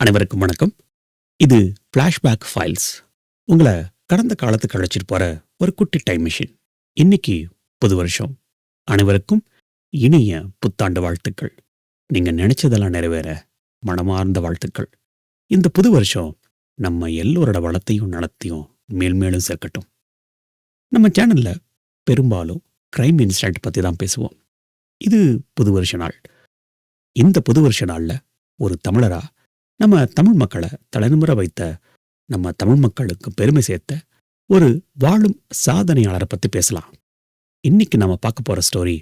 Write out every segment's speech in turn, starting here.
அனைவருக்கும் வணக்கம். இது ஃப்ளாஷ்பேக் ஃபைல்ஸ். உங்களை கடந்த காலத்துக்கு அழைச்சிட்டு போற ஒரு குட்டி டைம் மிஷின். இன்னைக்கு புது வருஷம். அனைவருக்கும் இனிய புத்தாண்டு வாழ்த்துக்கள். நீங்க நினைச்சதெல்லாம் நிறைவேற மனமார்ந்த வாழ்த்துக்கள். இந்த புது வருஷம் நம்ம எல்லோரோட வளத்தையும் நலத்தையும் மேல்மேலும் சேர்க்கட்டும். நம்ம சேனல்ல பெரும்பாலும் கிரைம் இன்சிடென்ட் பத்தி தான் பேசுவோம். இது புது வருஷ நாள். இந்த புது வருஷ நாள்ல ஒரு தமிழரா நம்ம தமிழ் மக்களை தலைநிமிர வைத்த, நம்ம தமிழ் மக்களுக்கு பெருமை சேர்த்த ஒரு வாழும் சாதனையாளரை பத்தி பேசலாம். இன்னைக்கு நாம பார்க்க போற ஸ்டோரி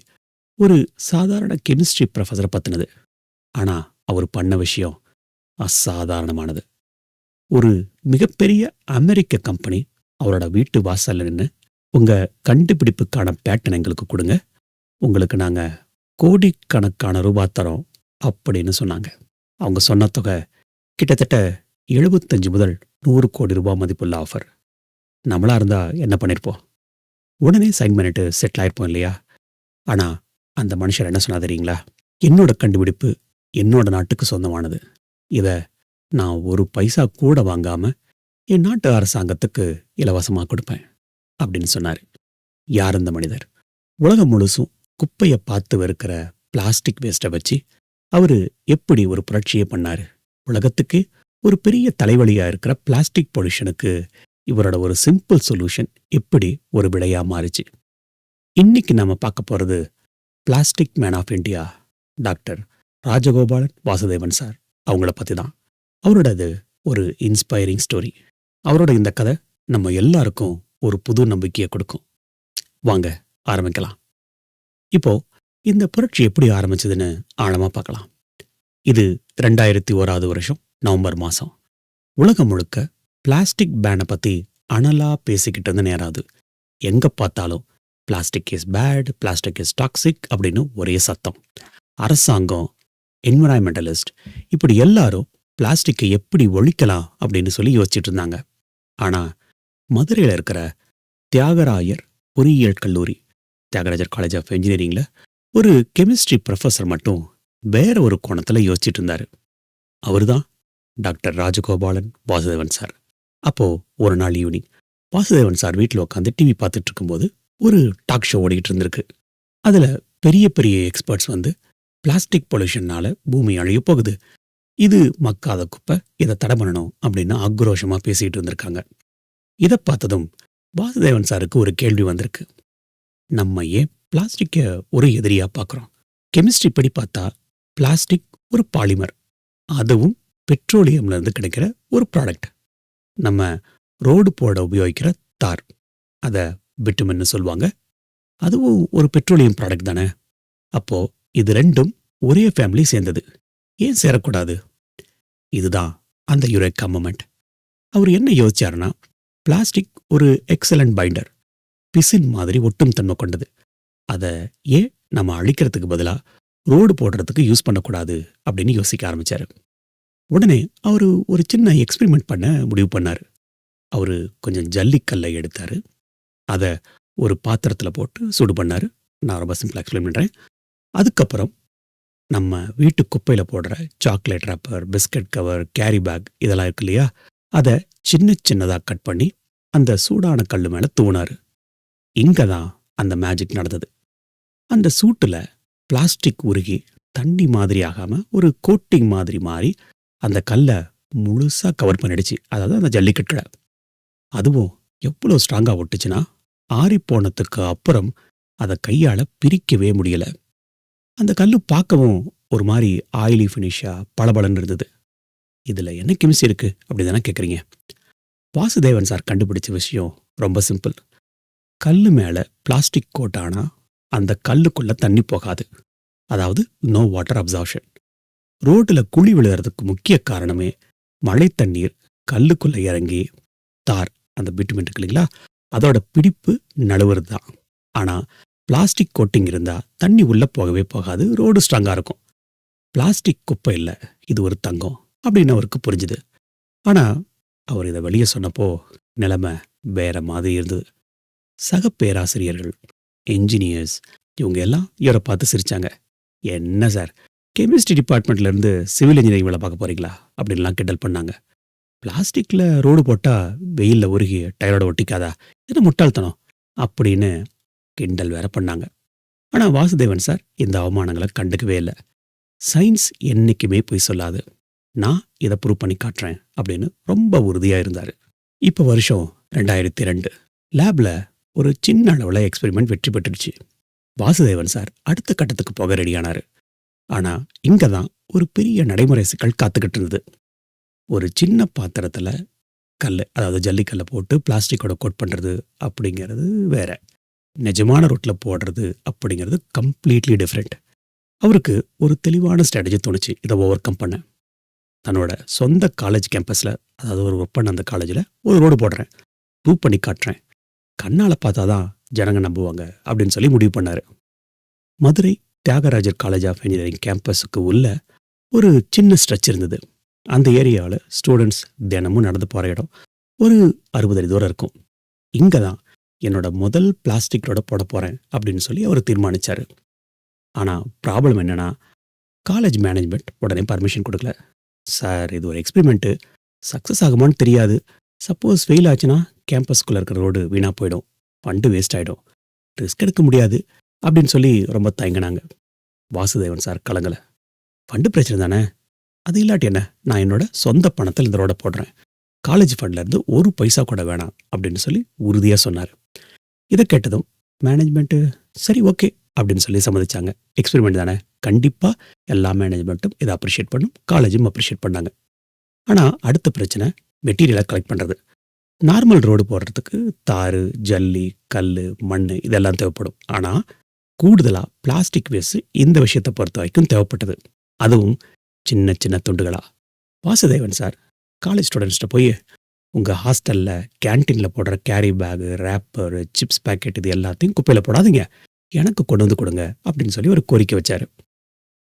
ஒரு சாதாரண கெமிஸ்ட்ரி ப்ரொஃபஸரை பத்தினது. ஆனா அவர் பண்ண விஷயம் அசாதாரணமானது. ஒரு மிகப்பெரிய அமெரிக்க கம்பெனி அவரோட வீட்டு வாசல்ல நின்று, உங்க கண்டுபிடிப்புக்கான பேட்டன் எங்களுக்கு கொடுங்க, உங்களுக்கு நாங்க கோடிக்கணக்கான ரூபாய் தரோம் அப்படின்னு சொன்னாங்க. அவங்க சொன்ன தொகை கிட்டத்தட்ட 75 முதல் 100 கோடி ரூபாய் மதிப்புள்ள ஆஃபர். நம்மளா இருந்தா என்ன பண்ணிருப்போம்? உடனே சைன் பண்ணிட்டு செட்டில் ஆயிருப்போம் இல்லையா? ஆனா அந்த மனுஷர் என்ன சொன்னா தெரியுங்களா? என்னோட கண்டுபிடிப்பு என்னோட நாட்டுக்கு சொந்தமானது. இத நான் ஒரு பைசா கூட வாங்காம என் நாட்டு அரசாங்கத்துக்கு இலவசமா கொடுப்பேன் அப்படின்னு சொன்னாரு. யார் அந்த மனிதர்? உலகம் முழுசும் குப்பையை பார்த்து வெறுக்கிற பிளாஸ்டிக் வேஸ்ட்டை வச்சு அவரு எப்படி ஒரு புரட்சியை பண்ணாரு? உலகத்துக்கு ஒரு பெரிய தலைவலியா இருக்கிற பிளாஸ்டிக் பொல்யூஷனுக்கு இவரோட ஒரு சிம்பிள் சொல்யூஷன் எப்படி ஒரு விடையா மாறிச்சு? இன்னைக்கு நாம பார்க்க போறது plastic man of India, doctor Rajagopalan Vasudevan sir. அவங்கள பத்தி தான். அவரோடது ஒரு இன்ஸ்பைரிங் ஸ்டோரி. அவரோட இந்த கதை நம்ம எல்லாருக்கும் ஒரு புது நம்பிக்கையை கொடுக்கும். வாங்க ஆரம்பிக்கலாம். இப்போ இந்த புரட்சி எப்படி ஆரம்பிச்சதுன்னு ஆழமா பார்க்கலாம். இது 2001 வருஷம் நவம்பர் மாசம். உலகம் முழுக்க பிளாஸ்டிக் பேனை பத்தி அனலா பேசிக்கிட்டு இருந்த நேரம் அது. எங்க பார்த்தாலும் plastic is bad, plastic is toxic அப்படின்னு ஒரே சத்தம். அரசாங்கம், என்விரான்மெண்டலிஸ்ட், இப்படி எல்லாரும் பிளாஸ்டிக்கை எப்படி ஒழிக்கலாம் அப்படின்னு சொல்லி யோசிச்சுட்டு இருந்தாங்க. ஆனா மதுரையில் இருக்கிற தியாகராயர் பொறியியல் கல்லூரி, தியாகராஜர் காலேஜ் ஆஃப் இன்ஜினியரிங்ல ஒரு கெமிஸ்ட்ரி ப்ரொஃபஸர் மட்டும் வேற ஒரு கோணத்துல யோசிச்சுட்டு இருந்தாரு. அவர்தான் டாக்டர் ராஜகோபாலன் வாசுதேவன் சார். அப்போ ஒரு நாள் ஈவினிங் வாசுதேவன் சார் வீட்டில் உட்காந்து டிவி பார்த்துட்டு இருக்கும்போது ஒரு டாக் ஷோ ஓடிக்கிட்டு இருந்திருக்கு. அதுல பெரிய பெரிய எக்ஸ்பர்ட்ஸ் வந்து பிளாஸ்டிக் பொல்யூஷன்னால பூமி அழிய போகுது, இது மக்காத குப்பை, இதை தடை பண்ணணும் அப்படின்னு ஆக்ரோஷமா பேசிட்டு இருந்திருக்காங்க. இதை பார்த்ததும் வாசுதேவன் சாருக்கு ஒரு கேள்வி வந்திருக்கு. நம்ம ஏன் பிளாஸ்டிக்கை ஒரு எதிரியா பார்க்குறோம்? கெமிஸ்ட்ரி படி பார்த்தா பிளாஸ்டிக் ஒரு பாலிமர், அதுவும் பெட்ரோலியம்ல இருந்து கிடைக்கிற ஒரு ப்ராடக்ட். நம்ம ரோடு போட உபயோகிக்கிற தார், அதை பிட்டுமின்னு சொல்லுவாங்க, அதுவும் ஒரு பெட்ரோலியம் ப்ராடக்ட் தானே. அப்போ இது ரெண்டும் ஒரே ஃபேமிலி சேர்ந்தது, ஏன் சேரக்கூடாது? இதுதான் அந்த யுரேக்கா மொமெண்ட். அவர் என்ன யோசிச்சாருன்னா, பிளாஸ்டிக் ஒரு எக்ஸலண்ட் பைண்டர், பிசின் மாதிரி ஒட்டும் தன்மை கொண்டது. அதை ஏன் நம்ம அழிக்கிறதுக்கு பதிலா ரோடு போடுறதுக்கு யூஸ் பண்ணக்கூடாது அப்படின்னு யோசிக்க ஆரம்பிச்சாரு. உடனே அவரு ஒரு சின்ன எக்ஸ்பெரிமெண்ட் பண்ண முடிவு பண்ணாரு. அவரு கொஞ்சம் ஜல்லிக்கல்லை எடுத்தாரு, அதை ஒரு பாத்திரத்தில் போட்டு சூடு பண்ணாரு. நான் ரொம்ப சிம்பிளா எக்ஸ்பிளைன் பண்றேன். அதுக்கப்புறம் நம்ம வீட்டு குப்பையில போடுற chocolate rapper, biscuit cover, carry bag இதெல்லாம் இருக்கு இல்லையா, அதை சின்ன சின்னதா கட் பண்ணி அந்த சூடான கல்லு மேல தூவினாரு. இங்கதான் அந்த மேஜிக் நடந்தது. அந்த சூட்டுல பிளாஸ்டிக் உருகி தண்ணி மாதிரி ஆகாம ஒரு கோட்டிங் மாதிரி மாறி அந்த கல்லை முழுசா கவர் பண்ணிடுச்சு. அதாவது அந்த ஜல்லிக்கட்டுல. அதுவும் எவ்வளவு ஸ்ட்ராங்கா ஒட்டுச்சுன்னா, ஆறி போனதுக்கு அப்புறம் அதை கையால பிரிக்கவே முடியல. அந்த கல்லு பார்க்கவும் ஒரு மாதிரி ஆயிலி ஃபினிஷா பளபளன்னு இருந்தது. இதுல என்ன கெமிஸ்ட்ரி இருக்கு அப்படின்னு தானே கேட்குறீங்க? வாசுதேவன் சார் கண்டுபிடிச்ச விஷயம் ரொம்ப சிம்பிள். கல்லு மேல பிளாஸ்டிக் கோட் ஆனா அந்த கல்லுக்குள்ள தண்ணி போகாது, அதாவது நோ வாட்டர் அப்சார்ப்ஷன். ரோடுல குழி விழுறதுக்கு முக்கிய காரணமே மழை தண்ணீர் கல்லுக்குள்ள இறங்கி தார், அந்த பிட்டுமெண்ட் இருக்கு இல்லைங்களா, அதோட பிடிப்பு நழுவுறது தான். ஆனா பிளாஸ்டிக் கோட்டிங் இருந்தா தண்ணி உள்ள போகவே போகாது, ரோடு ஸ்ட்ராங்கா இருக்கும். பிளாஸ்டிக் குப்பை இல்லை, இது ஒரு தங்கம் அப்படின்னு அவருக்கு புரிஞ்சுது. ஆனா அவர் இதை வெளியே சொன்னப்போ நிலைமை வேற மாதிரி இருந்தது. சக பேராசிரியர்கள், என்ஜினியர்ஸ், இவங்க எல்லாம் இவரை பார்த்து சிரிச்சாங்க. என்ன சார், கெமிஸ்ட்ரி டிபார்ட்மெண்ட்ல இருந்து சிவில் இன்ஜினியரிங் வேலை பார்க்க போறீங்களா அப்படின்லாம் கிண்டல் பண்ணாங்க. பிளாஸ்டிக்ல ரோடு போட்டா வெயில்ல உருகி டயரோட ஒட்டிக்காதா, இது முட்டாள்தனம் அப்படின்னு கிண்டல் வேற பண்ணாங்க. ஆனா வாசுதேவன் சார் இந்த அவமானங்களை கண்டுக்கவே இல்லை. சயின்ஸ் என்னைக்குமே பொய் சொல்லாது, நான் இதை ப்ரூவ் பண்ணி காட்டுறேன் அப்படின்னு ரொம்ப உறுதியா இருந்தாரு. இப்போ வருஷம் 2002. லேப்ல ஒரு சின்ன அளவுல எக்ஸ்பெரிமெண்ட் வெற்றி பெற்றுடுச்சு. வாசுதேவன் சார் அடுத்த கட்டத்துக்கு போக ரெடியானாரு. ஆனா இங்கதான் ஒரு பெரிய நடைமுறை சிக்கல் காத்துக்கிட்டு இருந்தது. ஒரு சின்ன பாத்திரத்துல கல், அதாவது ஜல்லிக்கல்லை போட்டு பிளாஸ்டிக்கோட கோட் பண்றது அப்படிங்கிறது வேற, நிஜமான ரோட்ல போடுறது அப்படிங்கிறது கம்ப்ளீட்லி டிஃப்ரெண்ட். அவருக்கு ஒரு தெளிவான ஸ்ட்ராட்டஜி தோணுச்சு இதை ஓவர் கம் பண்ண. தன்னோட சொந்த காலேஜ் கேம்பஸ்ல, அதாவது ஒரு ஒர்க் பண்ண அந்த காலேஜில் ஒரு ரோடு போடுறேன், ப்ரூவ் பண்ணி காட்டுறேன், கண்ணால் பார்த்தாதான் ஜனங்க நம்புவாங்க அப்படின்னு சொல்லி முடிவு பண்ணாரு. Madurai Thiagarajar college of engineering கேம்பஸுக்கு உள்ள ஒரு சின்ன ஸ்ட்ரெச் இருந்தது. அந்த ஏரியாவில் ஸ்டூடெண்ட்ஸ் தினமும் நடந்து போகிற இடம் ஒரு 60 அடி தூரம் இருக்கும். இங்கே தான் என்னோட முதல் பிளாஸ்டிக் ரோட போட போகிறேன் அப்படின்னு சொல்லி அவர் தீர்மானிச்சார். ஆனால் ப்ராப்ளம் என்னென்னா, காலேஜ் மேனேஜ்மெண்ட் உடனே பர்மிஷன் கொடுக்கல. சார், இது ஒரு எக்ஸ்பெரிமெண்ட்டு, சக்ஸஸ் ஆகுமான்னு தெரியாது, சப்போஸ் ஃபெயில் ஆச்சுன்னா கேம்பஸ்குள்ளே இருக்கிற ரோடு வீணாக போயிடும், ஃபண்டு வேஸ்ட் ஆகிடும், ரிஸ்க் எடுக்க முடியாது அப்படின்னு சொல்லி ரொம்ப தயங்கினாங்க. வாசுதேவன் சார் கலங்கலை. ஃபண்டு பிரச்சனை தானே, அது இல்லாட்டி என்ன, நான் என்னோட சொந்த பணத்தில் இந்த ரோட போடுறேன், காலேஜ் ஃபண்ட்லேருந்து ஒரு பைசா கூட வேணாம் அப்படின்னு சொல்லி உறுதியாக சொன்னார். இதை கேட்டதும் மேனேஜ்மெண்ட்டு சரி ஓகே அப்படின்னு சொல்லி சம்மதிச்சாங்க. எக்ஸ்பெரிமெண்ட் தானே, கண்டிப்பாக எல்லா மேனேஜ்மெண்ட்டும் இதை அப்ரிஷியேட் பண்ணும், காலேஜும் அப்ரிஷியேட் பண்ணாங்க. ஆனால் அடுத்த பிரச்சனை மெட்டீரியலை கலெக்ட் பண்ணுறது. நார்மல் ரோடு போடுறதுக்கு தார், ஜல்லி, கல், மண் இதெல்லாம் தேவைப்படும். ஆனால் கூடுதலாக பிளாஸ்டிக் வேஸ்ட் இந்த விஷயத்தை பொறுத்த வரைக்கும் தேவைப்பட்டது, அதுவும் சின்ன சின்ன துண்டுகளா. வாசுதேவன் சார் காலேஜ் ஸ்டூடெண்ட்ஸ்கிட்ட போய், உங்கள் ஹாஸ்டலில் கேன்டீனில் போடுற carry bag, rapper, chips packet இது எல்லாத்தையும் குப்பையில் போடாதீங்க, எனக்கு கொண்டு வந்து கொடுங்க அப்படின்னு சொல்லி ஒரு கோரிக்கை வச்சார்.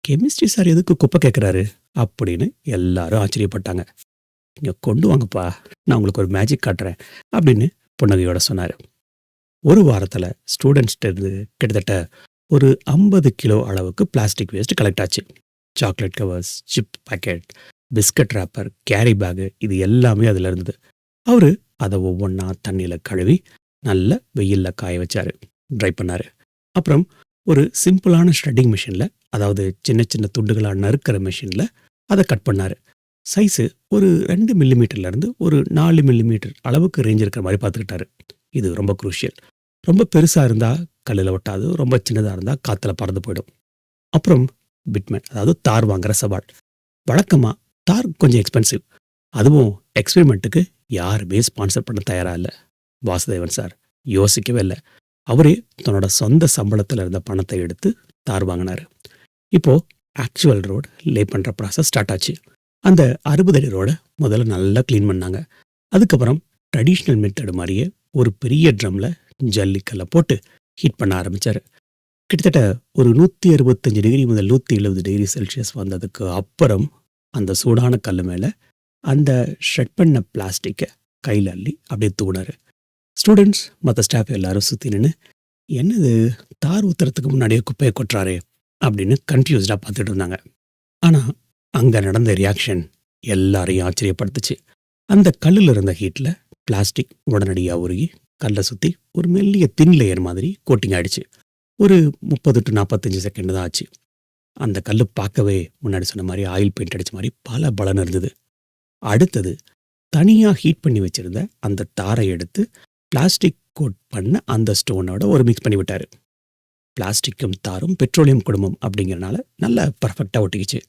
கெமிஸ்ட்ரி சார் எதுக்கு குப்பை கேட்குறாரு அப்படின்னு எல்லாரும் ஆச்சரியப்பட்டாங்க. இங்கே கொண்டு வாங்கப்பா, நான் உங்களுக்கு ஒரு மேஜிக் காட்டுறேன் அப்படின்னு புன்னகையோட சொன்னார். ஒரு வாரத்தில் ஸ்டூடெண்ட்ஸ்கிட்ட கிட்டத்தட்ட ஒரு 50 கிலோ அளவுக்கு பிளாஸ்டிக் வேஸ்ட் கலெக்ட் ஆச்சு. Chocolate covers, chip packet, biscuit rapper, carry bag இது எல்லாமே அதில் இருந்தது. அவர் அதை ஒவ்வொன்றா தண்ணியில் கழுவி நல்ல வெயிலில் காய வச்சார், ட்ரை பண்ணார். அப்புறம் ஒரு சிம்பிளான ஷ்ரெட்டிங் மிஷினில், அதாவது சின்ன சின்ன துண்டுகளாக நறுக்கிற மிஷினில் அதை கட் பண்ணார். சைஸு ஒரு 2 மில்லிமீட்டர்லேருந்து ஒரு 4 மில்லிமீட்டர் அளவுக்கு ரேஞ்ச் இருக்கிற மாதிரி பார்த்துக்கிட்டாரு. இது ரொம்ப குரூஷியல். ரொம்ப பெருசாக இருந்தால் கல்லில் ஒட்டாது, ரொம்ப சின்னதாக இருந்தால் காற்றுல பறந்து போயிடும். அப்புறம் பிட்மேன், அதாவது தார் வாங்குற சவால். வழக்கமாக தார் கொஞ்சம் எக்ஸ்பென்சிவ், அதுவும் எக்ஸ்பெரிமெண்ட்டுக்கு யாருமே ஸ்பான்சர் பண்ண தயாராக இல்லை. வாசுதேவன் சார் யோசிக்கவே இல்லை, அவரே தன்னோட சொந்த சம்பளத்தில் இருந்த பணத்தை எடுத்து தார் வாங்கினார். இப்போது ஆக்சுவல் ரோடு லே பண்ணுற ப்ராசஸ் ஸ்டார்ட் ஆச்சு. அந்த 60 அடி ரோடை முதல்ல நல்லா க்ளீன் பண்ணாங்க. அதுக்கப்புறம் ட்ரெடிஷ்னல் மெத்தடு மாதிரியே ஒரு பெரிய ட்ரம்மில் ஜல்லிக்கல்லை போட்டு ஹீட் பண்ண ஆரம்பித்தார். கிட்டத்தட்ட ஒரு 165 டிகிரி முதல் 170 டிகிரி செல்சியஸ் வந்ததுக்கு அப்புறம் அந்த சூடான கல் மேலே அந்த ஷ்ரெட் பண்ண பிளாஸ்டிக்கை கையில் அள்ளி அப்படியே தூணார். ஸ்டூடெண்ட்ஸ் மற்ற ஸ்டாஃப் எல்லாரும் சுற்றி நின்று, என்னது தார் ஊற்றுறதுக்கு முன்னாடியே குப்பையை கொட்டுறாரே அப்படின்னு கன்ஃபியூஸ்டாக பார்த்துட்டு இருந்தாங்க. ஆனால் அங்கே நடந்த ரியாக்ஷன் எல்லாரையும் ஆச்சரியப்படுத்துச்சு. அந்த கல்லில் இருந்த ஹீட்டில் பிளாஸ்டிக் உடனடியாக உருகி கல்லை சுற்றி ஒரு மெல்லிய தின் லேயர் மாதிரி கோட்டிங் ஆயிடுச்சு. ஒரு 30 to 45 செகண்ட் தான் ஆச்சு. அந்த கல் பார்க்கவே முன்னாடி சொன்ன மாதிரி ஆயில் பெயிண்ட் அடித்த மாதிரி பல பலன்னு இருந்தது. அடுத்தது தனியாக ஹீட் பண்ணி வச்சுருந்த அந்த தாரை எடுத்து பிளாஸ்டிக் கோட் பண்ண அந்த ஸ்டோனோட ஒரு மிக்ஸ் பண்ணி விட்டார். பிளாஸ்டிக்கும் தாரும் பெட்ரோலியம் குடும்பம் அப்படிங்கிறனால நல்லா பர்ஃபெக்டாக ஒட்டிக்கிச்சு.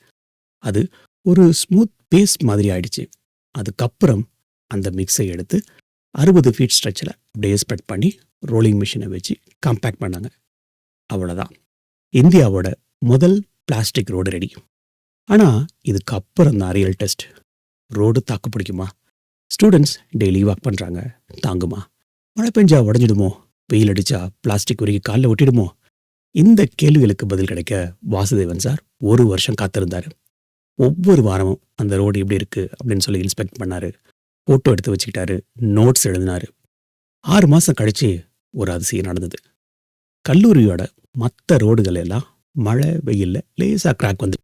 அது ஒரு ஸ்மூத் பேஸ்ட் மாதிரி ஆயிடுச்சு. அதுக்கப்புறம் அந்த மிக்ஸை எடுத்து 60 ஃபீட் ஸ்ட்ரெச்சில் அப்படியே ஸ்ப்ரெட் பண்ணி ரோலிங் மிஷினை வச்சு காம்பேக்ட் பண்ணாங்க. அவ்வளோதான், இந்தியாவோட முதல் பிளாஸ்டிக் ரோடு ரெடி. ஆனால் இதுக்கப்புறம் தான் ரியல் டெஸ்ட். ரோடு தாக்கு பிடிக்குமா? ஸ்டூடெண்ட்ஸ் டெய்லி வாக் பண்ணுறாங்க, தாங்குமா? மழை பெஞ்சா உடஞ்சிடுமோ? வெயில் அடித்தா பிளாஸ்டிக் உருகி காலில் ஒட்டிடுமோ? இந்த கேள்விகளுக்கு பதில் கிடைக்க வாசுதேவன் சார் 1 வருஷம் காத்திருந்தார். ஒவ்வொரு வாரமும் அந்த ரோடு எப்படி இருக்குது அப்படின்னு சொல்லி இன்ஸ்பெக்ட் பண்ணார், ஃபோட்டோ எடுத்து வச்சுக்கிட்டாரு, நோட்ஸ் எழுதினார். 6 மாதம் கழித்து ஒரு அதிசயம் நடந்தது. கல்லூரியோட மற்ற ரோடுகள் எல்லாம் மழை வெயிலில் லேசாக கிராக் வந்து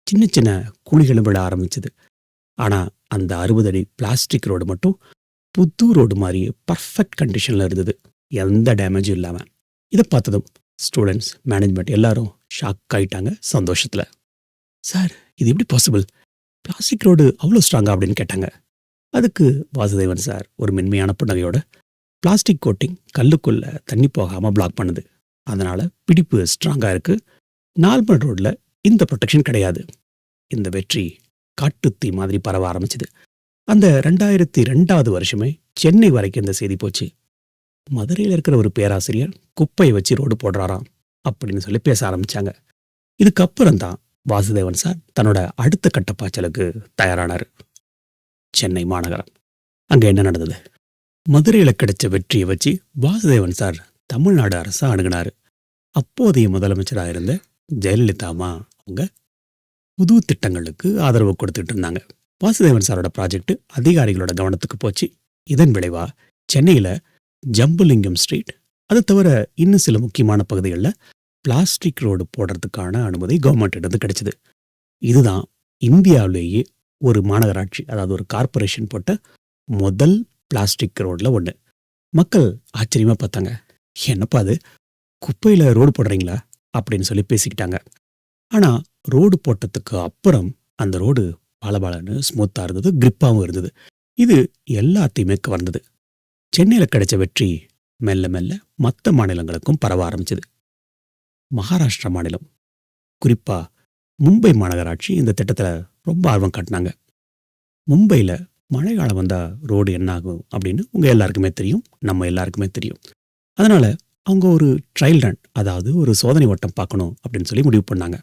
சின்ன சின்ன குழிகளும் விழ ஆரம்பிச்சது. ஆனா அந்த 60 அடி பிளாஸ்டிக் ரோடு மட்டும் புது ரோடு மாதிரி பர்ஃபெக்ட் கண்டிஷன்ல இருந்தது, எந்த டேமேஜும் இல்லாம. இதை பார்த்ததும் ஸ்டூடெண்ட்ஸ், மேனேஜ்மெண்ட் எல்லாரும் ஷாக் ஆயிட்டாங்க சந்தோஷத்துல. சார், இது எப்படி பாசிபிள்? பிளாஸ்டிக் ரோடு அவ்வளோ ஸ்ட்ராங்கா அப்படின்னு கேட்டாங்க. அதுக்கு வாசுதேவன் சார் ஒரு மென்மையான புன்னகையோட, பிளாஸ்டிக் கோட்டிங் கல்லுக்குள்ள தண்ணி போகாம பிளாக் பண்ணுது, அதனால பிடிப்பு ஸ்ட்ராங்கா இருக்கு. நார்மல் ரோட்ல இந்த ப்ரொடெக்ஷன் கிடையாது. இந்த வெற்றி காட்டுத்தீ மாதிரி பரவ ஆரம்பிச்சது. அந்த 2002வது வருஷமே சென்னை வரைக்கும் இந்த செய்தி போச்சு. மதுரையில் இருக்கிற ஒரு பேராசிரியர் குப்பையை வச்சு ரோடு போடுறாராம் அப்படின்னு சொல்லி பேச ஆரம்பிச்சாங்க. இதுக்கப்புறம் தான் வாசுதேவன் சார் தன்னோட அடுத்த கட்ட பாய்ச்சலுக்கு தயாரானார். சென்னை மாநகரம். அங்க என்ன நடந்தது? மதுரையில் கிடைச்ச வெற்றியை வச்சு வாசுதேவன் சார் தமிழ்நாடு அரசை அணுகினாரு. அப்போதைய முதலமைச்சராக இருந்த ஜெயலலிதா அம்மா அவங்க புது திட்டங்களுக்கு ஆதரவு கொடுத்துட்டு இருந்தாங்க. வாசுதேவன் சாரோட ப்ராஜெக்ட் அதிகாரிகளோட கவனத்துக்கு போச்சு. இதன் விளைவா சென்னையில ஜம்புலிங்கம் ஸ்ட்ரீட், அதை தவிர இன்னும் சில முக்கியமான பகுதிகளில் பிளாஸ்டிக் ரோடு போடுறதுக்கான அனுமதி கவர்மெண்ட் இருந்து கிடைச்சது. இதுதான் இந்தியாவிலேயே ஒரு மாநகராட்சி, அதாவது ஒரு கார்பரேஷன் போட்ட முதல் பிளாஸ்டிக் ரோட்ல ஒன்று. மக்கள் ஆச்சரியமா பார்த்தாங்க. என்னப்பா அது, குப்பையில ரோடு போடுறீங்களா அப்படின்னு சொல்லி பேசிக்கிட்டாங்க. ஆனா ரோடு போட்டதுக்கு அப்புறம் அந்த ரோடு பளபளன்னு ஸ்மூத்தா இருந்தது, கிரிப்பாவும் இருந்தது. இது எல்லாத்தையுமே கவர்ந்தது. சென்னையில கிடைச்ச வெற்றி மெல்ல மெல்ல மற்ற மாநிலங்களுக்கும் பரவ ஆரம்பிச்சது. மகாராஷ்டிரா மாநிலம், குறிப்பா மும்பை மாநகராட்சி இந்த திட்டத்துல ரொம்ப ஆர்வம் காட்டினாங்க. மும்பையில மழை காலம் வந்தா ரோடு என்ன ஆகும் அப்படின்னு உங்க எல்லாருக்குமே தெரியும், நம்ம எல்லாருக்குமே தெரியும். அதனால அவங்க ஒரு ட்ரையல் ரன், அதாவது ஒரு சோதனை ஓட்டம் பார்க்கணும் அப்படின்னு சொல்லி முடிவு பண்ணாங்க.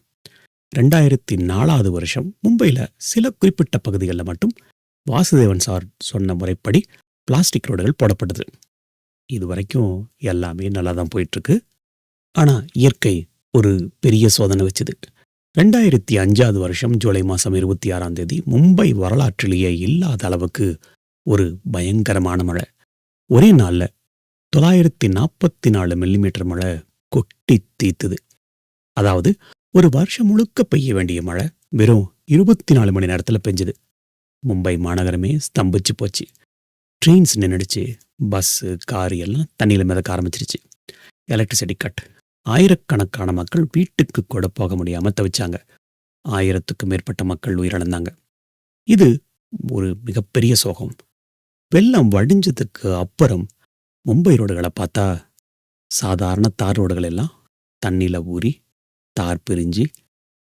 2004வது வருஷம் மும்பையில் சில குறிப்பிட்ட பகுதிகளில் மட்டும் வாசுதேவன் சார் சொன்ன முறைப்படி பிளாஸ்டிக் ரோடுகள் போடப்பட்டது. இது வரைக்கும் எல்லாமே நல்லா தான் போயிட்டு இருக்கு. ஆனா இயற்கை ஒரு பெரிய சோதனை வச்சுது. 2005வது வருஷம் ஜூலை மாதம் 26ஆம் தேதி மும்பை வரலாற்றிலேயே இல்லாத அளவுக்கு ஒரு பயங்கரமான மழை. ஒரே நாள்ல 944 மில்லிமீட்டர் மழை கொட்டி தீத்துது. அதாவது ஒரு வருஷம் முழுக்க பெய்ய வேண்டிய மழை வெறும் 24 மணி நேரத்தில் பெஞ்சுது. மும்பை மாநகரமே ஸ்தம்பிச்சு போச்சு. ட்ரெயின்ஸ் நின்றுடுச்சு, பஸ்ஸு, காரு எல்லாம் தண்ணியில் மிதக்க ஆரம்பிச்சிருச்சு. Electricity cut. ஆயிரக்கணக்கான மக்கள் வீட்டுக்கு கூட போக முடியாம தவிச்சாங்க. 1000க்கும் மேற்பட்ட மக்கள் உயிரிழந்தாங்க. இது ஒரு மிகப்பெரிய சோகம். வெள்ளம் வடிஞ்சதுக்கு அப்புறம் மும்பை ரோடுகளை பார்த்தா சாதாரண தார் ரோடுகள் எல்லாம் தண்ணியில ஊறி தார் பிரிஞ்சு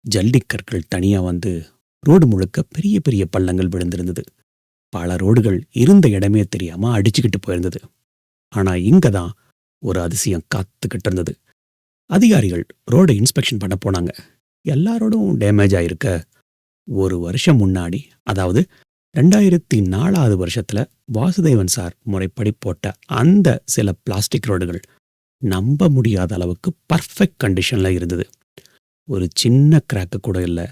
ஜல்லிக்கற்கள் தனியா வந்து ரோடு முழுக்க பெரிய பெரிய பள்ளங்கள் விழுந்திருந்தது. பல ரோடுகள் இருந்த இடமே தெரியாம அடிச்சுக்கிட்டு போயிருந்தது. ஆனா இங்கதான் ஒரு அதிசயம் காத்துக்கிட்டு இருந்தது. அதிகாரிகள் ரோடை இன்ஸ்பெக்ஷன் பண்ண போனாங்க. எல்லா ரோடும் டேமேஜ் ஆயிருக்க ஒரு வருஷம் முன்னாடி, அதாவது 2004வது வருஷத்துல வாசுதேவன் சார் முறைப்படி போட்ட அந்த சில பிளாஸ்டிக் ரோடுகள் நம்ப முடியாத அளவுக்கு பர்ஃபெக்ட் கண்டிஷன்ல இருந்தது. ஒரு சின்ன கிராக்கு கூட இல்லை,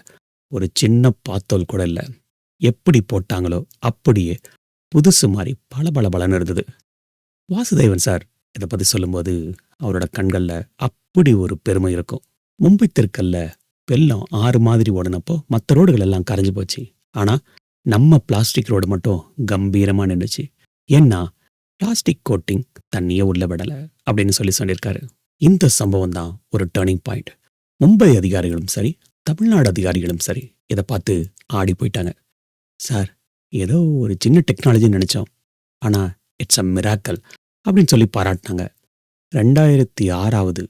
ஒரு சின்ன பாத்தோல் கூட இல்லை. எப்படி போட்டாங்களோ அப்படியே புதுசு மாதிரி பளபளன்னு இருந்தது. வாசுதேவன் சார் இதை பத்தி சொல்லும்போது அவரோட கண்கள்ல அப்படி ஒரு பெருமை இருக்கும். மும்பை தெற்கல்ல வெள்ளம் ஆறு மாதிரி ஓடினப்போ மற்ற ரோடுகள் எல்லாம் கரைஞ்சு போச்சு. ஆனா நம்ம பிளாஸ்டிக் ரோடு மட்டும் கம்பீரமா நின்றுச்சு. ஏன்னா பிளாஸ்டிக் கோட்டிங் தண்ணியே உள்ள விடலை அப்படின்னு சொல்லியிருக்காரு. இந்த சம்பவம் தான் ஒரு டேர்னிங் பாயிண்ட். மும்பை அதிகாரிகளும் சரி, தமிழ்நாடு அதிகாரிகளும் சரி இதை பார்த்து ஆடி போயிட்டாங்க. சார், ஏதோ ஒரு சின்ன டெக்னாலஜின்னு நினைச்சோம், ஆனா இட்ஸ் அ மிராக்கல் அப்படின்னு சொல்லி பாராட்டினாங்க. 2006வது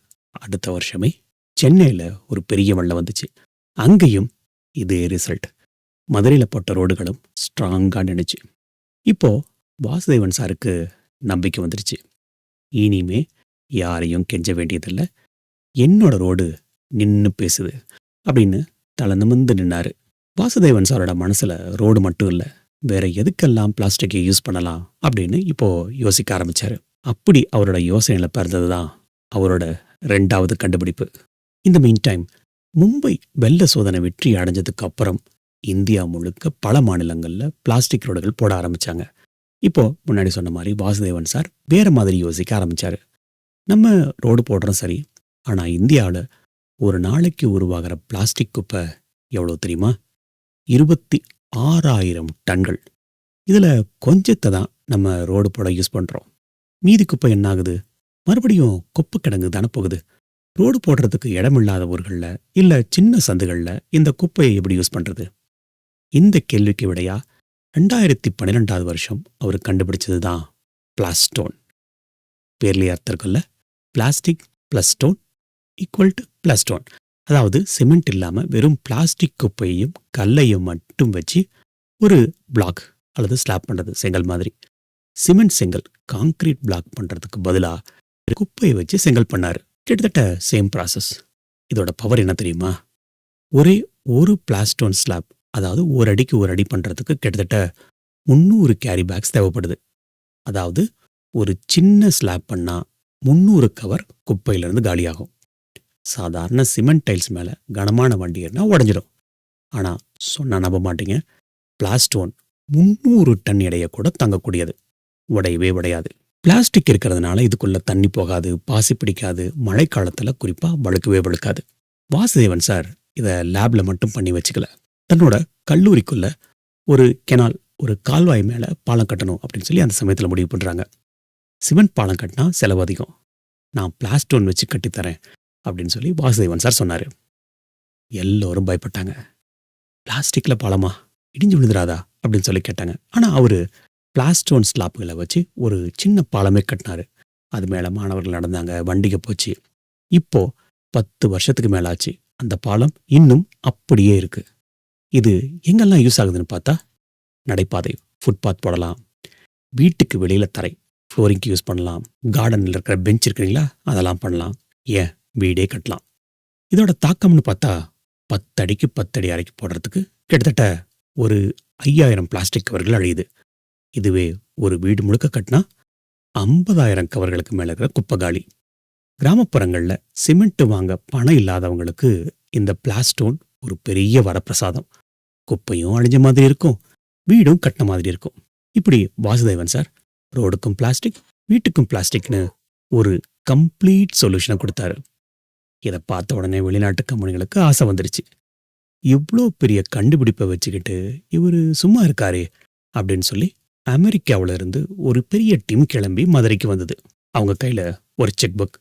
அடுத்த வருஷமே சென்னையில் ஒரு பெரிய வெள்ளம் வந்துச்சு. அங்கேயும் இதே ரிசல்ட். மதுரையில் போட்ட ரோடுகளும் ஸ்ட்ராங்காக நினைச்சு. இப்போ வாசுதேவன் சாருக்கு நம்பிக்கை வந்துருச்சு. இனிமே யாரையும் கெஞ்ச வேண்டியதில்லை, என்னோட ரோடு நின்னு பேசுது அப்படின்னு தலை நிமிர்ந்து நின்னாரு. வாசுதேவன் சாரோட மனசுல ரோடு மட்டும் இல்லை, வேற எதுக்கெல்லாம் பிளாஸ்டிக்கை யூஸ் பண்ணலாம் அப்படின்னு இப்போ யோசிக்க ஆரம்பிச்சாரு. அப்படி அவரோட யோசனையில பிறந்ததுதான் அவரோட 2வது கண்டுபிடிப்பு. இந்த மீன் டைம் மும்பை வெள்ள சோதனை வெற்றி அடைஞ்சதுக்கு அப்புறம் இந்தியா முழுக்க பல மாநிலங்கள்ல பிளாஸ்டிக் ரோடுகள் போட ஆரம்பிச்சாங்க. இப்போ முன்னாடி சொன்ன மாதிரி வாசுதேவன் சார் வேற மாதிரி யோசிக்க ஆரம்பிச்சாரு. நம்ம ரோடு போடுறோம் சரி, ஆனா இந்தியாவில் ஒரு நாளைக்கு உருவாகிற பிளாஸ்டிக் குப்பை எவ்வளோ தெரியுமா? 26,000 டன்கள். இதுல கொஞ்சத்தை தான் நம்ம ரோடு போட யூஸ் பண்றோம். மீதி குப்பை என்ன ஆகுது? மறுபடியும் குப்பை கிடங்கு தானே போகுது. ரோடு போடுறதுக்கு இடமில்லாத ஊர்கள்ல இல்ல சின்ன சந்துகள்ல இந்த குப்பையை எப்படி யூஸ் பண்றது? இந்த கேள்விக்கு விடையா 2012 வருஷம் அவர் கண்டுபிடிச்சது தான் பிளாஸ்டோன். பேர்லயே அர்த்தம் இருக்குல்ல, plastic plus stone equal to plastone. அதாவது சிமெண்ட் இல்லாம வெறும் பிளாஸ்டிக் குப்பையையும் கல்லையும் மட்டும் வச்சு ஒரு பிளாக் அல்லது ஸ்லாப் பண்றது, செங்கல் மாதிரி. சிமெண்ட் செங்கல் காங்கிரீட் பிளாக் பண்றதுக்கு பதிலா குப்பையை வச்சு செங்கல் பண்ணாரு. கிட்டத்தட்ட சேம் ப்ராசஸ். இதோட பவர் என்ன தெரியுமா? ஒரே ஒரு பிளாஸ்டோன் ஸ்லாப், அதாவது ஒரு அடிக்கு ஒரு அடி பண்றதுக்கு கிட்டத்தட்ட 300 கேரி பேக்ஸ் தேவைப்படுது. அதாவது ஒரு சின்ன ஸ்லாப் பண்ணா 300 கவர் குப்பையிலிருந்து காலியாகும். சாதாரண சிமெண்ட் டைல்ஸ் மேல கனமான வண்டி ஏறினா உடஞ்சிடும். ஆனா சொன்னா நம்ப மாட்டீங்க, பிளாஸ்டோன் 300 டன் எடையை கூட தாங்கக்கூடியது. உடையவே உடையாது. பிளாஸ்டிக் இருக்கிறதுனால இதுக்குள்ள தண்ணி போகாது, பாசி பிடிக்காது, மழைக்காலத்துல குறிப்பா வழுக்கவே வழுக்காது. வாசுதேவன் சார் இதை லேப்ல மட்டும் பண்ணி வச்சுக்கல. தன்னோட கல்லூரிக்குள்ள ஒரு கெனால், ஒரு கால்வாய் மேல பாலம் கட்டணும் அப்படின்னு சொல்லி அந்த சமயத்துல முடிவு பண்றாங்க. சிமெண்ட் பாலம் கட்டினா செலவு அதிகம், நான் பிளாஸ்டோன் வச்சு கட்டித்தரேன் அப்படின்னு சொல்லி வாசுதேவன் சார் சொன்னாரு. எல்லோரும் பயப்பட்டாங்க. பிளாஸ்டிக்ல பாலமா, இடிஞ்சு விழுந்துராதா அப்படின்னு சொல்லி கேட்டாங்க. ஆனா அவரு பிளாஸ்டோன் ஸ்லாப்புகளை வச்சு ஒரு சின்ன பாலமே கட்டினாரு. அது மேல மாணவர்கள் நடந்தாங்க, வண்டிக போச்சு. இப்போ 10 வருஷத்துக்கு மேல ஆச்சு. அந்த பாலம் இன்னும் அப்படியே இருக்கு. இது எங்கெல்லாம் யூஸ் ஆகுதுன்னு பார்த்தா, நடைபாதை, ஃபுட்பாத் போடலாம், வீட்டுக்கு வெளியில தரை ஃப்ளோரிங்க்கு யூஸ் பண்ணலாம், கார்டனில் இருக்கிற பெஞ்ச் இருக்குங்களா அதெல்லாம் பண்ணலாம், ஏன் வீடே கட்டலாம். இதோட தாக்கம்னு பார்த்தா 10 அடிக்கு 10 அடி அறைக்கு போடுறதுக்கு கிட்டத்தட்ட ஒரு 5,000 பிளாஸ்டிக் கவர்கள் அழியுது. இதுவே ஒரு வீடு முழுக்க கட்டினா 50,000 கவர்களுக்கு மேல இருக்கிற குப்பை காலி. கிராமப்புறங்கள்ல சிமெண்ட் வாங்க பணம் இல்லாதவங்களுக்கு இந்த பிளாஸ்டோன் ஒரு பெரிய வரப்பிரசாதம். குப்பையும் அழிஞ்ச மாதிரி இருக்கும், வீடும் கட்டின மாதிரி இருக்கும். இப்படி வாசுதேவன் சார் ரோடுக்கும் பிளாஸ்டிக், வீட்டுக்கும் பிளாஸ்டிக்னு ஒரு கம்ப்ளீட் சொல்யூஷனை கொடுத்தாரு. இதை பார்த்த உடனே வெளிநாட்டு கம்பெனிகளுக்கு ஆசை வந்துருச்சு. இவ்வளோ பெரிய கண்டுபிடிப்பை வச்சுக்கிட்டு இவரு சும்மா இருக்காரே அப்படின்னு சொல்லி அமெரிக்காவில இருந்து ஒரு பெரிய டீம் கிளம்பி மதுரைக்கு வந்தது. அவங்க கையில ஒரு செக் புக்.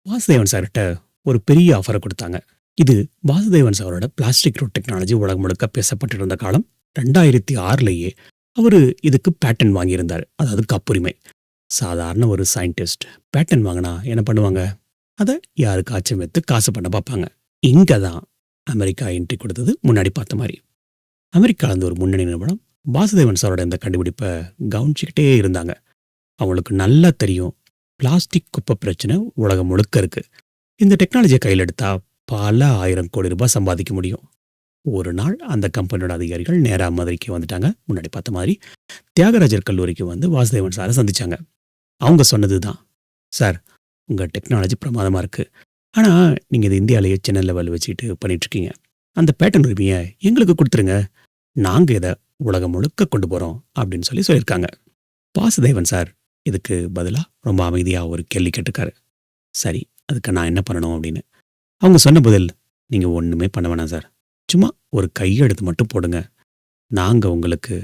வாசுதேவன் சார்கிட்ட ஒரு பெரிய ஆஃபரை கொடுத்தாங்க. இது வாசுதேவன் சாரோட பிளாஸ்டிக் ரோட் டெக்னாலஜி உலகம் முழுக்க பேசப்பட்டு இருந்த காலம். 2006 அவரு இதுக்கு பேட்டன் வாங்கியிருந்தார், அதாவது காப்புரிமை. சாதாரண ஒரு சயின்டிஸ்ட் பேட்டன் வாங்கினா என்ன பண்ணுவாங்க? அதை யாருக்காச்சும் வித்து காசு பண்ண பார்ப்பாங்க. இங்க தான் அமெரிக்கா என்ட்ரி கொடுத்தது. முன்னாடி பார்த்த மாதிரி அமெரிக்கால இருந்து ஒரு முன்னணி நிறுவனம் வாசுதேவன் சாரோட இந்த கண்டுபிடிப்பை கவனிச்சுக்கிட்டே இருந்தாங்க. அவங்களுக்கு நல்லா தெரியும், பிளாஸ்டிக் குப்பை பிரச்சனை உலகம் முழுக்க இருக்கு. இந்த டெக்னாலஜியை கையில் எடுத்தா பல 1000 கோடி ரூபாய் சம்பாதிக்க முடியும். ஒரு நாள் அந்த கம்பெனியோட அதிகாரிகள் நேரா மதுரைக்கு வந்துட்டாங்க. முன்னாடி பார்த்த மாதிரி தியாகராஜர் கல்லூரிக்கு வந்து வாசுதேவன் சாரை சந்திச்சாங்க. அவங்க சொன்னதுதான், சார் உங்க டெக்னாலஜி பிரமாதமா இருக்கு, ஆனா நீங்க இது இந்தியாவிலேயே சின்ன லெவல் வச்சுட்டு பண்ணிட்டு இருக்கீங்க. அந்த பேட்டன் உரிமையை எங்களுக்கு கொடுத்துருங்க, நாங்க இதை உலகம் முழுக்க கொண்டு போறோம் அப்படின்னு சொல்லியிருக்காங்க. வாசுதேவன் சார் இதுக்கு பதிலா ரொம்ப அமைதியா ஒரு கேள்வி கேட்டிருக்காரு. சரி, அதுக்கு நான் என்ன பண்ணணும் அப்படின்னு. அவங்க சொன்ன பதில், நீங்க ஒண்ணுமே பண்ண வேணாம் சார், சும்மா ஒரு கையெழுத்து மட்டும் போடுங்க, நாங்க உங்களுக்கு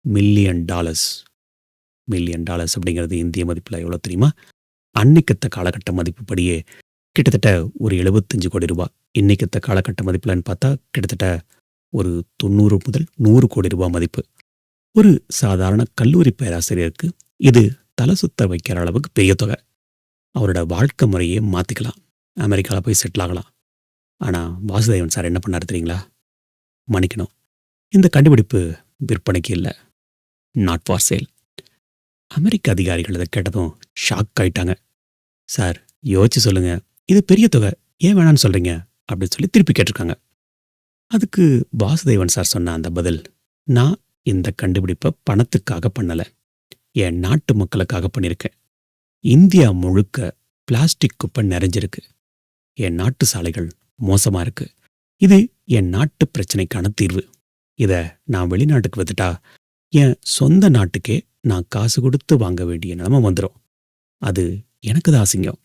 $1,000,000. $1,000,000 அப்படிங்கிறது இந்திய மதிப்புல எவ்வளவு தெரியுமா? அன்னைக்கத்த காலகட்ட மதிப்புப்படியே கிட்டத்தட்ட ஒரு 75 கோடி ரூபாய். இன்னைக்கத்த காலகட்ட மதிப்புலன்னு பார்த்தா கிட்டத்தட்ட ஒரு 90 முதல் 100 கோடி ரூபாய் மதிப்பு. ஒரு சாதாரண கல்லூரி பேராசிரியருக்கு இது தலை சுத்த வைக்கிற அளவுக்கு பெரிய தொகை. அவரோட வாழ்க்கை முறையே மாத்திக்கலாம், அமெரிக்காவில் போய் செட்டில் ஆகலாம். ஆனா வாசுதேவன் சார் என்ன பண்ணாரு தெரியுங்களா? மன்னிக்கணும், இந்த கண்டுபிடிப்பு விற்பனைக்கு இல்லை, நாட் ஃபார் சேல். அமெரிக்க அதிகாரிகள் இதை கேட்டதும் ஷாக் ஆயிட்டாங்க. சார் யோசிச்சு சொல்லுங்க, இது பெரிய தொகை, ஏன் வேணான்னு சொல்றீங்க அப்படின்னு சொல்லி திருப்பி கேட்டிருக்காங்க. அதுக்கு வாசுதேவன் சார் சொன்ன அந்த பதில், நான் இந்த கண்டுபிடிப்பை பணத்துக்காக பண்ணல, என் நாட்டு மக்களுக்காக பண்ணியிருக்கேன். இந்தியா முழுக்க பிளாஸ்டிக் குப்பை நிறைஞ்சிருக்கு, என் நாட்டு சாலைகள் மோசமா இருக்கு, இது என் நாட்டு பிரச்சனைக்கான தீர்வு. இதை நான் வெளிநாட்டுக்கு வித்துட்டா என் சொந்த நாட்டுக்கே நான் காசு கொடுத்து வாங்க வேண்டிய நிலைமை வந்துடும். அது எனக்கு தான் அசிங்கம்.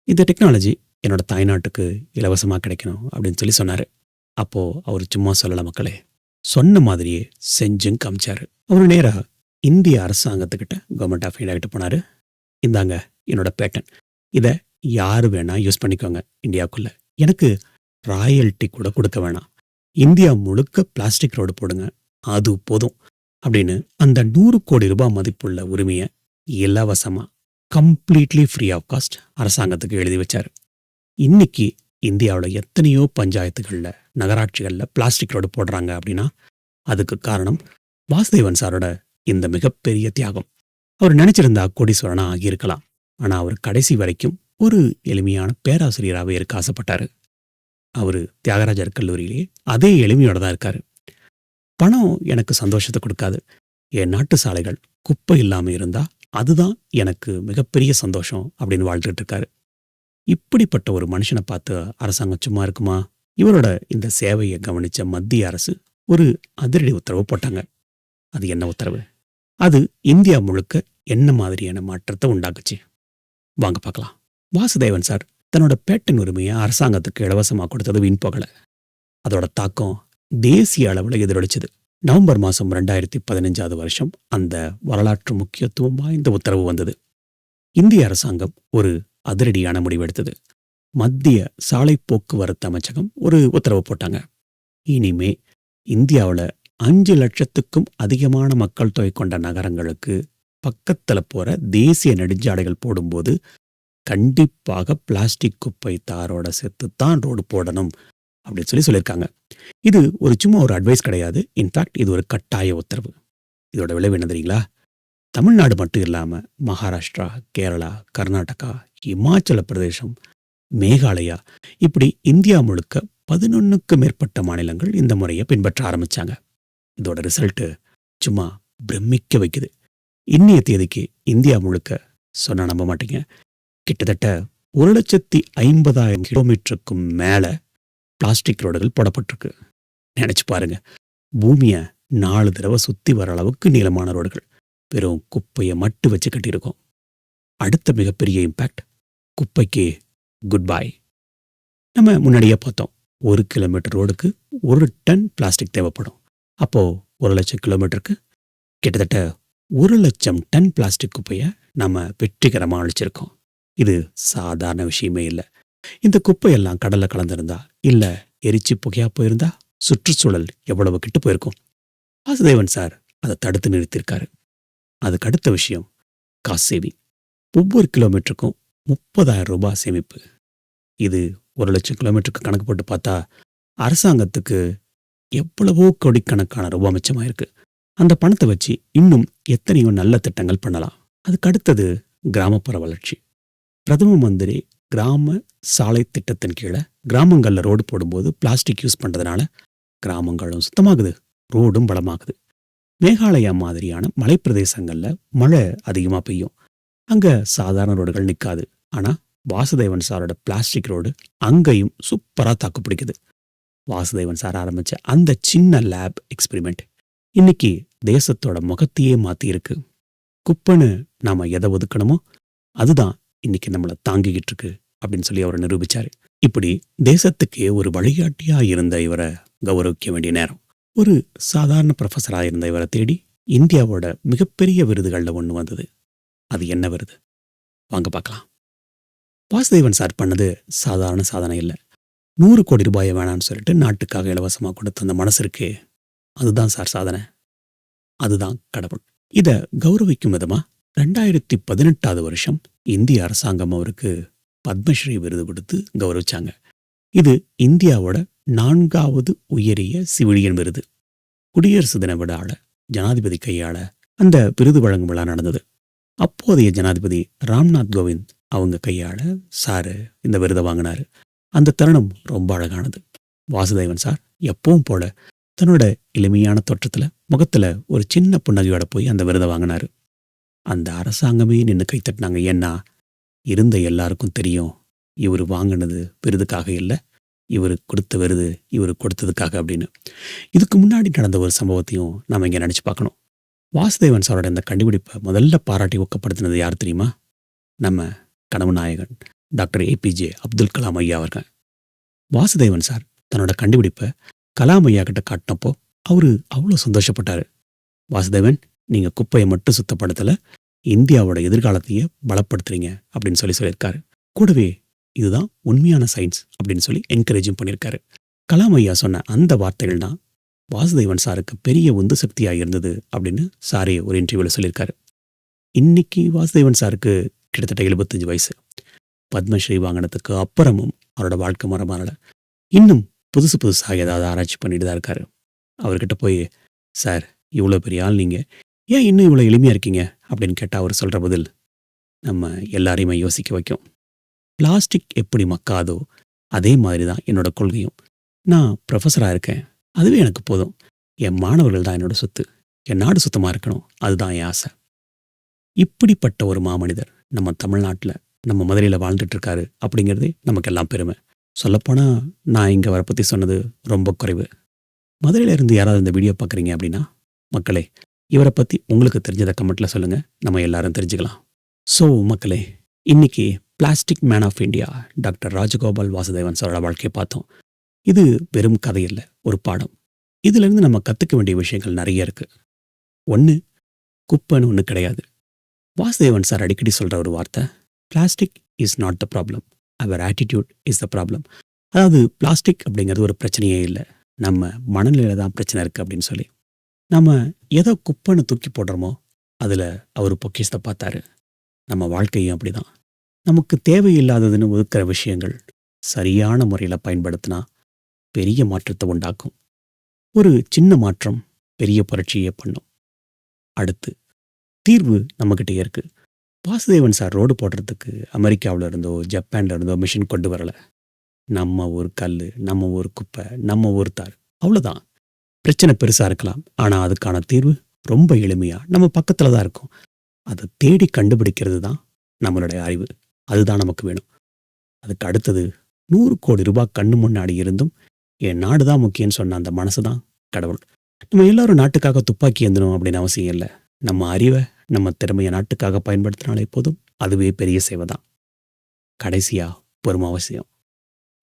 இந்த டெக்னாலஜி என்னோட தாய்நாட்டுக்கு இலவசமாக கிடைக்கணும் அப்படின்னு சொல்லி சொன்னாரு. அப்போ அவர் சும்மா சொல்லல மக்களே, சொன்ன மாதிரியே செஞ்சும் காமிச்சாரு. அவர் நேரா இந்திய அரசாங்கத்துக்கிட்ட, கவர்மெண்ட் ஆஃப் இந்தியா கிட்ட போனாரு. இந்தாங்க என்னோட பேட்டன், இதை யாரு வேணா யூஸ் பண்ணிக்கோங்க இந்தியாவுக்குள்ள, எனக்கு ராயல்ட்டி கூட கொடுக்க வேணாம், இந்தியா முழுக்க பிளாஸ்டிக் ரோடு போடுங்க, அது போதும் அப்படின்னு அந்த 100 கோடி ரூபாய் மதிப்புள்ள உரிமையை இலவசமா, கம்ப்ளீட்லி ஃப்ரீ ஆஃப் காஸ்ட் அரசாங்கத்துக்கு எழுதி வச்சாரு. இன்னைக்கு இந்தியாவில் எத்தனையோ பஞ்சாயத்துகள்ல, நகராட்சிகள்ல பிளாஸ்டிக் ரோடு போடுறாங்க அப்படின்னா அதுக்கு காரணம் வாசுதேவன் சாரோட இந்த மிகப்பெரிய தியாகம். அவர் நினைச்சிருந்தா கோடீஸ்வரனா ஆகியிருக்கலாம். ஆனா அவர் கடைசி வரைக்கும் ஒரு எளிமையான பேராசிரியராகவே இருக்க ஆசைப்பட்டாரு. அவரு தியாகராஜர் கல்லூரியிலே அதே எளிமையோட தான் இருக்காரு. பணம் எனக்கு சந்தோஷத்தை கொடுக்காது, என் நாட்டு சாலைகள் குப்பை இல்லாம இருந்தா அதுதான் எனக்கு மிகப்பெரிய சந்தோஷம் அப்படின்னு வாழ்ந்துட்டு இருக்காரு. இப்படிப்பட்ட ஒரு மனுஷனை பார்த்து அரசாங்கம் சும்மா இருக்குமா? இவரோட இந்த சேவையை கவனிச்ச மத்திய அரசு ஒரு அதிரடி உத்தரவு போட்டாங்க. அது என்ன உத்தரவு? அது இந்தியா முழுக்க என்ன மாதிரியான மாற்றத்தை உண்டாக்குச்சு? வாங்க பார்க்கலாம். வாசுதேவன் சார் தன்னோட பேட்டன் உரிமையை அரசாங்கத்துக்கு இலவசமாக கொடுத்தது வீண் போகல. அதோட தாக்கம் தேசிய அளவில் எதிரொலிச்சது. நவம்பர் மாதம் 2015 அந்த வரலாற்று முக்கியத்துவம் வாய்ந்த உத்தரவு வந்தது. இந்திய அரசாங்கம் ஒரு அதிரடியான முடிவெடுத்தது. மத்திய சாலை போக்குவரத்து அமைச்சகம் ஒரு உத்தரவு போட்டாங்க. இனிமே இந்தியாவில் 5 லட்சத்துக்கும் அதிகமான மக்கள் தொகை கொண்ட நகரங்களுக்கு பக்கத்துல போற தேசிய நெடுஞ்சாலைகள் போடும்போது கண்டிப்பாக பிளாஸ்டிக் குப்பை தாரோட சேர்த்துத்தான் ரோடு போடணும் அப்படின்னு சொல்லியிருக்காங்க. இது சும்மா ஒரு அட்வைஸ் கிடையாது. இன்ஃபேக்ட் இது ஒரு கட்டாய உத்தரவு. இதோட விளைவு என்ன தெரியுங்களா? தமிழ்நாடு மட்டும் இல்லாம மகாராஷ்டிரா, கேரளா, கர்நாடகா, இமாச்சல பிரதேசம், மேகாலயா, இப்படி இந்தியா முழுக்க 11க்கும் மேற்பட்ட மாநிலங்கள் இந்த முறையை பின்பற்ற ஆரம்பிச்சாங்க. இதோட ரிசல்ட் சும்மா பிரமிக்க வைக்குது. இன்னைய தேதிக்கு இந்தியா முழுக்க, சொன்னா நம்ப மாட்டீங்க, கிட்டத்தட்ட 1,50,000 கிலோமீட்டருக்கும் மேல பிளாஸ்டிக் ரோடுகள் போடப்பட்டிருக்கு. நினைச்சு பாருங்க, பூமியை 4 தடவை சுத்தி வர அளவுக்கு நீளமான ரோடுகள் வெறும் குப்பையை மட்டும் வச்சு கட்டியிருக்கோம். அடுத்த மிகப்பெரிய இம்பாக்ட், குப்பைக்கு குட் பை. நம்ம முன்னாடியே பார்த்தோம், 1 கிலோமீட்டர் ரோடுக்கு 1 டன் பிளாஸ்டிக் தேவைப்படும். அப்போ 1,00,000 கிலோமீட்டருக்கு கிட்டத்தட்ட 1,00,000 டன் பிளாஸ்டிக் குப்பையை நம்ம வெற்றிகரமாக அழிச்சிருக்கோம். இது சாதாரண விஷயமே இல்லை. இந்த குப்பையெல்லாம் கடல்ல கலந்திருந்தா, இல்ல எரிச்சு புகையா போயிருந்தா சுற்றுச்சூழல் எவ்வளவு கிட்டு போயிருக்கும். வாசுதேவன் சார் அதை தடுத்து நிறுத்தியிருக்காரு. அதுக்கு அடுத்த விஷயம் காசு சேவிங். ஒவ்வொரு கிலோமீட்டருக்கும் 30,000 ரூபாய் சேமிப்பு. இது 1,00,000 கிலோமீட்டருக்கு கணக்கு போட்டு பார்த்தா அரசாங்கத்துக்கு எவ்வளவோ கோடிக்கணக்கான ரூபாய் மிச்சமாயிருக்கு. அந்த பணத்தை வச்சு இன்னும் எத்தனையோ நல்ல திட்டங்கள் பண்ணலாம். அதுக்கு அடுத்தது கிராமப்புற வளர்ச்சி. பிரதம மந்திரி கிராம சாலை திட்டத்தின் கீழே கிராமங்கள்ல ரோடு போடும்போது பிளாஸ்டிக் யூஸ் பண்றதுனால கிராமங்களும் சுத்தமாகுது, ரோடும் பலமாகுது. மேகாலயா மாதிரியான மலைப்பிரதேசங்கள்ல மழை அதிகமா பெய்யும். அங்க சாதாரண ரோடுகள் நிற்காது. ஆனா வாசுதேவன் சாரோட பிளாஸ்டிக் ரோடு அங்கேயும் சூப்பரா தாக்கு பிடிக்குது. வாசுதேவன் சார் ஆரம்பிச்ச அந்த சின்ன லேப் எக்ஸ்பெரிமெண்ட் இன்னைக்கு தேசத்தோட முகத்தையே மாத்தி இருக்கு. குப்பைன்னு நாம எதை ஒதுக்கணுமோ அதுதான் இன்னைக்கு நம்மளை தாங்கிக்கிட்டு இருக்கு அப்படின்னு சொல்லி அவரை நிரூபிச்சாரு. இப்படி தேசத்துக்கே ஒரு வழிகாட்டியா இருந்த இவரை கௌரவிக்க வேண்டிய நேரம். ஒரு சாதாரண ப்ரொஃபஸராக இருந்த இவரை தேடி இந்தியாவோட மிகப்பெரிய விருதுகள்ல ஒன்று வந்தது. அது என்ன விருது? வாங்க பார்க்கலாம். வாசுதேவன் சார் பண்ணது சாதாரண சாதனை இல்லை. 100 கோடி ரூபாயை வேணான்னு சொல்லிட்டு நாட்டுக்காக இலவசமாக கொடுத்த அந்த மனசு இருக்கே, அதுதான் சார் சாதனை. அதுதான் கடவுள். இதை கௌரவிக்கும் விதமா 2018 இந்திய அரசாங்கம் அவருக்கு பத்மஸ்ரீ விருது கொடுத்து கௌரவிச்சாங்க. இது இந்தியாவோட 4வது உயரிய சிவிலியன் விருது. குடியரசு தின விழால ஜனாதிபதி கையாள அந்த விருது வழங்கும் விழா நடந்தது. அப்போதைய ஜனாதிபதி ராம்நாத் கோவிந்த் அவங்க கையாள சாரு இந்த விருதை வாங்கினாரு. அந்த தருணம் ரொம்ப அழகானது. வாசுதேவன் சார் எப்பவும் போல தன்னோட எளிமையான தோற்றத்துல, முகத்துல ஒரு சின்ன புன்னகையோட போய் அந்த விருதை வாங்கினாரு. அந்த அரசாங்கமே நின்று கைத்தட்டினாங்க. ஏன்னா இருந்த எல்லாருக்கும் தெரியும், இவர் வாங்கினது விருதுக்காக இல்லை, இவர் கொடுத்த விருது இவர் கொடுத்ததுக்காக அப்படின்னு. இதுக்கு முன்னாடி நடந்த ஒரு சம்பவத்தையும் நாம இங்க நினைச்சு பார்க்கணும். வாசுதேவன் சாரோட இந்த கண்டுபிடிப்பை முதல்ல பாராட்டி ஊக்கப்படுத்தினது யார் தெரியுமா? நம்ம கனவு நாயகன் டாக்டர் APJ அப்துல் கலாம் ஐயா அவர்கள். வாசுதேவன் சார் தன்னோட கண்டுபிடிப்பை கலாம் ஐயா கிட்ட காட்டினப்போ அவரு அவ்வளோ சந்தோஷப்பட்டாரு. வாசுதேவன், நீங்க குப்பையை மட்டும் சுத்தப்படுத்தல, இந்தியாவோட எதிர்காலத்தையே பலப்படுத்துறீங்க அப்படின்னு சொல்லியிருக்காரு. கூடவே இதுதான் உண்மையான சயின்ஸ் அப்படின்னு சொல்லி என்கரேஜும் பண்ணியிருக்காரு. கலாம் ஐயா சொன்ன அந்த வார்த்தைகள் தான் வாசுதேவன் சாருக்கு பெரிய உந்து சக்தியாக இருந்தது அப்படின்னு சாரே ஒரு இன்டர்வியூவில் சொல்லியிருக்காரு. இன்னைக்கு வாசுதேவன் சாருக்கு கிட்டத்தட்ட 75 வயசு. பத்மஸ்ரீ வாங்கினதுக்கு அப்புறமும் அவரோட வாழ்க்கை மரமானல இன்னும் புதுசு புதுசாக ஏதாவது ஆராய்ச்சி பண்ணிட்டு தான் இருக்காரு. அவர்கிட்ட போய், சார் இவ்வளோ பெரிய ஆள் நீங்கள் ஏன் இன்னும் இவ்வளோ எளிமையாக இருக்கீங்க அப்படின்னு கேட்டால் அவர் சொல்கிற பதில் நம்ம எல்லாரையுமே யோசிக்க வைக்கும். பிளாஸ்டிக் எப்படி மக்காதோ அதே மாதிரி தான் என்னோட கொள்கையும். நான் ப்ரொஃபஸராக இருக்கேன், அதுவே எனக்கு போதும். என் மாணவர்கள் தான் என்னோட சொத்து. என் நாடு சுத்தமாக இருக்கணும், அதுதான் என் ஆசை. இப்படிப்பட்ட ஒரு மாமனிதர் நம்ம தமிழ்நாட்டில் நம்ம மதுரையில் வாழ்ந்துட்டு இருக்காரு அப்படிங்கிறதே நமக்கெல்லாம் பெருமை. சொல்லப்போனால் நான் இங்கே அவரை பற்றி சொன்னது ரொம்ப குறைவு. மதுரையில் இருந்து யாராவது இந்த வீடியோ பார்க்குறீங்க அப்படின்னா, மக்களே இவரை பற்றி உங்களுக்கு தெரிஞ்சதை கமெண்ட்டில் சொல்லுங்கள், நம்ம எல்லாரும் தெரிஞ்சுக்கலாம். ஸோ மக்களே, இன்னைக்கு plastic man of India doctor Rajagopal Vasudevan சாரோட வாழ்க்கையை பார்த்தோம். இது வெறும் கதை இல்லை, ஒரு பாடம். இதிலிருந்து நம்ம கற்றுக்க வேண்டிய விஷயங்கள் நிறைய இருக்குது. ஒன்று, குப்பைன்னு ஒன்று கிடையாது. வாசுதேவன் சார் அடிக்கடி சொல்கிற ஒரு வார்த்தை, plastic is not the problem, அவர் ஆட்டிடியூட் இஸ் த ப்ராப்ளம். அதாவது பிளாஸ்டிக் அப்படிங்கிறது ஒரு பிரச்சனையே இல்லை, நம்ம மனநிலையில் தான் பிரச்சனை இருக்குது அப்படின்னு சொல்லி. நம்ம எதோ குப்பைன்னு தூக்கி போடுறோமோ அதில் அவர் பொக்கிஷத்தை பார்த்தாரு. நம்ம வாழ்க்கையும் அப்படி தான். நமக்கு தேவையில்லாததுன்னு ஒதுக்கிற விஷயங்கள் சரியான முறையில் பயன்படுத்தினா பெரிய மாற்றத்தை உண்டாக்கும். ஒரு சின்ன மாற்றம் பெரிய புரட்சியே பண்ணும். அடுத்து, தீர்வு நம்மக்கிட்டே இருக்கு. வாசுதேவன் சார் ரோடு போடுறதுக்கு அமெரிக்காவில் இருந்தோ ஜப்பான்ல இருந்தோ மிஷின் கொண்டு வரலை. நம்ம ஊர் கல், நம்ம ஊர் குப்பை, நம்ம ஊர் தார், அவ்வளோதான். பிரச்சனை பெருசாக இருக்கலாம், ஆனால் அதுக்கான தீர்வு ரொம்ப எளிமையாக நம்ம பக்கத்தில் தான் இருக்கும். அதை தேடி கண்டுபிடிக்கிறது தான் நம்மளுடைய அறிவு. அதுதான் நமக்கு வேணும். அதுக்கு அடுத்தது, 100 கோடி ரூபாய் கண்ணு முன்னாடி இருந்தும் என் நாடு தான் முக்கியம்னு சொன்ன அந்த மனசு தான் கடவுள். நம்ம எல்லாரும் நாட்டுக்காக துப்பாக்கி ஏந்தணும் அப்படின்னு அவசியம் இல்லை. நம்ம அறிவை, நம்ம திறமையை நாட்டுக்காக பயன்படுத்தினாலே போதும், அதுவே பெரிய சேவை தான். கடைசியாக பொறுமை அவசியம்.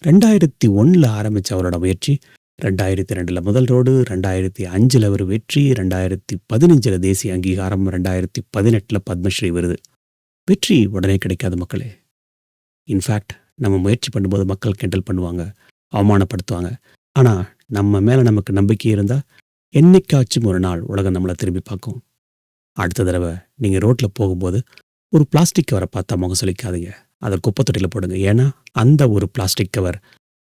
2001 ஆரம்பித்த அவரோட முயற்சி 2002 முதல் ரோடு, 2005 ஒரு வெற்றி, 2015 தேசிய அங்கீகாரம், 2018 பத்மஸ்ரீ விருது. வெற்றி உடனே கிடைக்காது மக்களே. இன்ஃபேக்ட் நம்ம முயற்சி பண்ணும்போது மக்கள் கிண்டல் பண்ணுவாங்க, அவமானப்படுத்துவாங்க. ஆனால் நம்ம மேலே நமக்கு நம்பிக்கை இருந்தால் என்னைக்காச்சும் ஒரு நாள் உலகம் நம்மளை திரும்பி பார்க்கும். அடுத்த தடவை நீங்கள் ரோட்டில் போகும்போது ஒரு பிளாஸ்டிக் கவரை பார்த்தா முகம் சொல்லிக்காதீங்க, அதை குப்பை தொட்டியில் போடுங்க. ஏன்னா அந்த ஒரு பிளாஸ்டிக் கவர்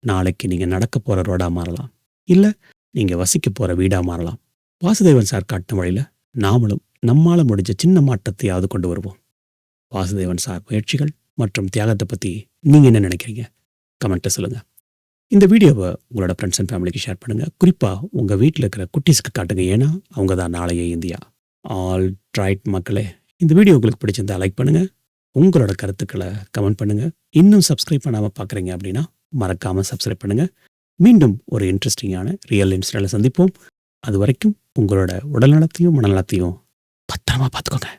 நாளைக்கு நீங்கள் நடக்க போகிற ரோடாக மாறலாம், இல்லை நீங்கள் வசிக்க போகிற வீடாக மாறலாம். வாசுதேவன் சார் காட்டின வழியில் நாமளும் நம்மால் முடிஞ்ச சின்ன மாற்றத்தையாவது கொண்டு வருவோம். வாசுதேவன் சார் முயற்சிகள் மற்றும் தியாகத்தை பற்றி நீங்கள் என்ன நினைக்கிறீங்க? கமெண்ட்டை சொல்லுங்கள். இந்த வீடியோவை உங்களோட ஃப்ரெண்ட்ஸ் அண்ட் ஃபேமிலிக்கு ஷேர் பண்ணுங்கள். குறிப்பாக உங்கள் வீட்டில் இருக்கிற குட்டீஸ்க்கு காட்டுங்க, ஏன்னா அவங்க தான் நாளைய இந்தியா. ஆல் ரைட் மக்களே, இந்த வீடியோ உங்களுக்கு பிடிச்சிருந்தா லைக் பண்ணுங்கள், உங்களோட கருத்துக்களை கமெண்ட் பண்ணுங்கள். இன்னும் சப்ஸ்கிரைப் பண்ணாமல் பார்க்குறீங்க அப்படின்னா மறக்காமல் சப்ஸ்கிரைப் பண்ணுங்கள். மீண்டும் ஒரு இன்ட்ரெஸ்டிங்கான ரியல் இன்சிடென்ட்ல சந்திப்போம். அது வரைக்கும் உங்களோட உடல்நலத்தையும் மனநலத்தையும் பத்திரமா பார்த்துக்கோங்க.